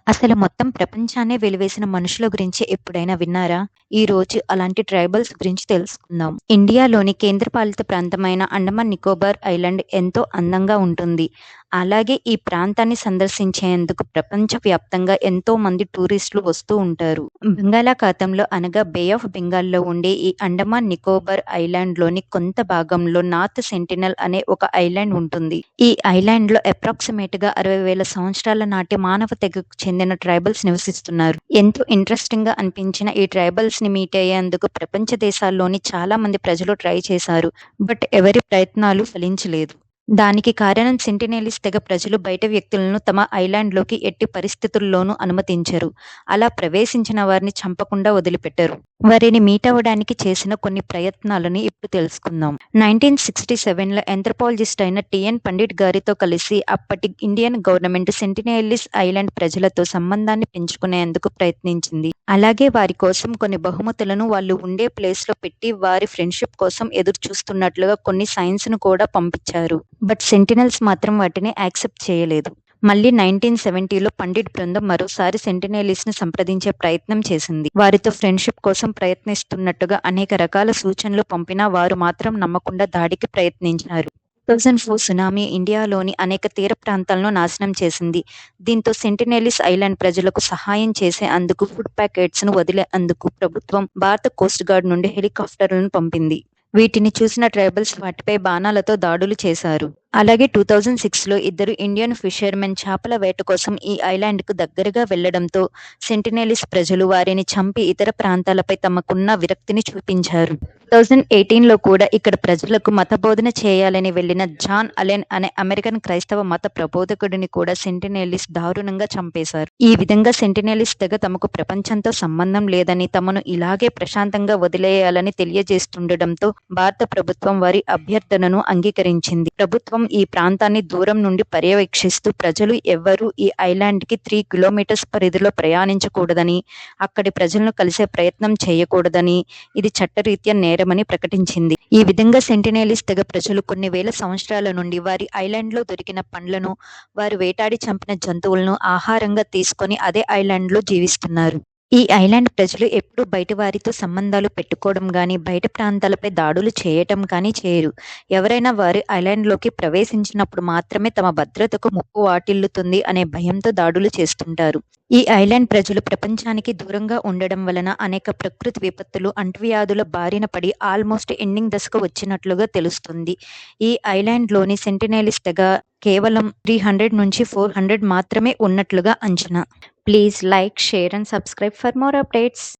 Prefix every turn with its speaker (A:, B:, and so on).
A: అసలు మొత్తం ప్రపంచాన్నే వెలివేసిన మనుషుల గురించి ఎప్పుడైనా విన్నారా? ఈ రోజు అలాంటి ట్రైబల్స్ గురించి తెలుసుకుందాం. ఇండియాలోని కేంద్రపాలిత ప్రాంతమైన అండమాన్ నికోబార్ ఐలాండ్ ఎంతో అందంగా ఉంటుంది. అలాగే ఈ ప్రాంతాన్ని సందర్శించేందుకు ప్రపంచవ్యాప్తంగా ఎంతో మంది టూరిస్టులు వస్తూ ఉంటారు. బంగాళాఖాతంలో అనగా బే ఆఫ్ బెంగాల్లో ఉండే ఈ అండమాన్ నికోబార్ ఐలాండ్‌లోని కొంత భాగంలో నార్త్ సెంటినల్ అనే ఒక ఐలాండ్ ఉంటుంది. ఈ ఐలాండ్‌లో అప్రాక్సిమేట్‌గా 60,000 సంవత్సరాల నాటి మానవ తెగకు చెందిన ట్రైబల్స్ నివసిస్తున్నారు. ఎంతో ఇంట్రెస్టింగ్‌గా అనిపించిన ఈ ట్రైబల్స్‌ని మీట్ అయ్యేందుకు ప్రపంచ దేశాల్లోని చాలా మంది ప్రజలు ట్రై చేశారు. బట్ ఎవరి ప్రయత్నాలు ఫలించలేదు. దానికి కారణం సెంటినెలీస్ తెగ ప్రజలు బయట వ్యక్తులను తమ ఐలాండ్‌లోకి ఎట్టి పరిస్థితుల్లోనూ అనుమతించరు. అలా ప్రవేశించిన వారిని చంపకుండా వదిలిపెట్టరు. వారిని మీట్ అవ్వడానికి చేసిన కొన్ని ప్రయత్నాలని ఇప్పుడు తెలుసుకుందాం. 1967లో ఆంథ్రోపాలజిస్ట్ అయిన టీఎన్ పండిట్ గారితో కలిసి అప్పటి ఇండియన్ గవర్నమెంట్ సెంటినెలీస్ ఐలాండ్ ప్రజలతో సంబంధాన్ని పెంచుకునేందుకు ప్రయత్నించింది. అలాగే వారి కోసం కొన్ని బహుమతులను వాళ్ళు ఉండే ప్లేస్‌లో పెట్టి వారి ఫ్రెండ్‌షిప్ కోసం ఎదురు చూస్తున్నట్లుగా కొన్ని సైన్స్‌ను కూడా పంపించారు. బట్ సెంటినెల్స్ మాత్రం వాటిని యాక్సెప్ట్ చేయలేదు. మళ్ళీ 1970లో పండిట్ బృందం మరోసారి సెంటినెలీస్‌ని సంప్రదించే ప్రయత్నం చేసింది. వారితో ఫ్రెండ్‌షిప్ కోసం ప్రయత్నిస్తున్నట్టుగా అనేక రకాల సూచనలు పంపినా వారు మాత్రం నమ్మకుండా దాడికి ప్రయత్నించారు. 2004 సునామీ ఇండియాలోని అనేక తీర ప్రాంతాలను నాశనం చేసింది. దీంతో సెంటినెలీస్ ఐలాండ్ ప్రజలకు సహాయం చేసేందుకు ఫుడ్ ప్యాకెట్స్‌ను వదిలేందుకు ప్రభుత్వం భారత కోస్ట్ గార్డ్ నుండి హెలికాప్టర్లను పంపింది. వీటిని చూసిన ట్రైబల్స్ వాటిపై బాణాలతో దాడులు చేశారు. అలాగే 2006లో ఇద్దరు ఇండియన్ ఫిషర్‌మెన్ చేపల వేట కోసం ఈ ఐలాండ్‌కు దగ్గరగా వెళ్లడంతో సెంటినెలీస్ ప్రజలు వారిని చంపి ఇతర ప్రాంతాలపై తమకున్న విరక్తిని చూపించారు. 2018లో కూడా ఇక్కడ ప్రజలకు మతబోధన చేయాలని వెళ్లిన జాన్ అలెన్ అనే అమెరికన్ క్రైస్తవ మత ప్రబోధకుడిని కూడా సెంటినెలీస్ దారుణంగా చంపేశారు. ఈ విధంగా సెంటినెలీస్ తెగ తమకు ప్రపంచంతో సంబంధం లేదని, తమను ఇలాగే ప్రశాంతంగా వదిలేయాలని తెలియజేస్తుండటంతో భారత ప్రభుత్వం వారి అభ్యర్థనను అంగీకరించింది. ప్రభుత్వం ఈ ప్రాంతాన్ని దూరం నుండి పర్యవేక్షిస్తూ ప్రజలు ఎవ్వరూ ఈ ఐలాండ్‌కి 3 కిలోమీటర్స్ పరిధిలో ప్రయాణించకూడదని, అక్కడి ప్రజలను కలిసే ప్రయత్నం చేయకూడదని, ఇది చట్టరీత్యా నేరమని ప్రకటించింది. ఈ విధంగా సెంటినెలీస్ తెగ ప్రజలు కొన్ని వేల సంవత్సరాల నుండి వారి ఐలాండ్‌లో దొరికిన పండ్లను, వారు వేటాడి చంపిన జంతువులను ఆహారంగా తీసుకొని అదే ఐలాండ్‌లో జీవిస్తున్నారు. ఈ ఐలాండ్ ప్రజలు ఎప్పుడూ బయటి వారితో సంబంధాలు పెట్టుకోవడం గానీ, బయట ప్రాంతాలపై దాడులు చేయటం కానీ చేయరు. ఎవరైనా వారి ఐలాండ్‌లోకి ప్రవేశించినప్పుడు మాత్రమే తమ భద్రతకు ముప్పు వాటిల్లుతుంది అనే భయంతో దాడులు చేస్తుంటారు. ఈ ఐలాండ్ ప్రజలు ప్రపంచానికి దూరంగా ఉండడం వలన అనేక ప్రకృతి విపత్తులు, అంటువ్యాధుల బారిన పడి ఆల్మోస్ట్ ఎండింగ్ దశకు వచ్చినట్లుగా తెలుస్తుంది. ఈ ఐలాండ్‌లోని సెంటినెలీస్ తెగ కేవలం 300 నుంచి 400 మాత్రమే ఉన్నట్లుగా అంచనా. Please like, share and subscribe for more updates.